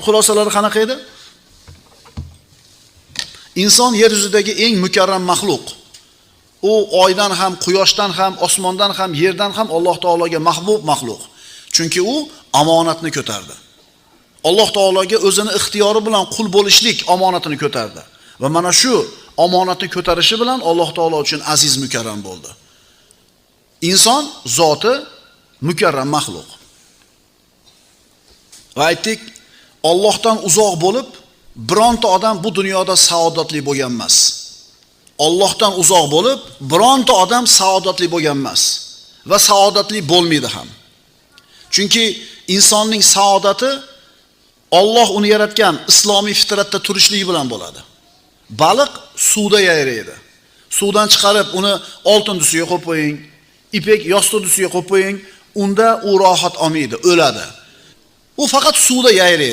xulosalari qanaqa edi? Inson yer yuzidagi eng mukarram maxluq. U oydan ham, quyoshdan ham, osmondan ham, yerdan ham Alloh taologa mahbub maxluq. Chunki u omonatni ko'tardi. Alloh taologa o'zini ixtiyori bilan qul bo'lishlik omonatini ko'tardi. Va mana shu omonatni ko'tarishi bilan Alloh taolo uchun aziz mukarram bo'ldi. Inson zoti mukarram maxluq. Va aytdik, Allohdan uzoq bo'lib, bironta odam bu dunyoda saodatli bo'lgan emas. Allohdan uzoq bo'lib, bironta odam saodatli bo'lgan emas va saodatli bo'lmaydi ham. Chunki insonning saodati Alloh uni yaratgan islomiy fitratda turishligi bilan bo'ladi. Baliq suvda yayraydi. Suvdan chiqarib uni oltin dusiga qo'yib qo'ying, ipek yostiq dusiga qo'yib qo'ying, unda u rohat olmaydi, o'ladi. U faqat suvda yayraydi.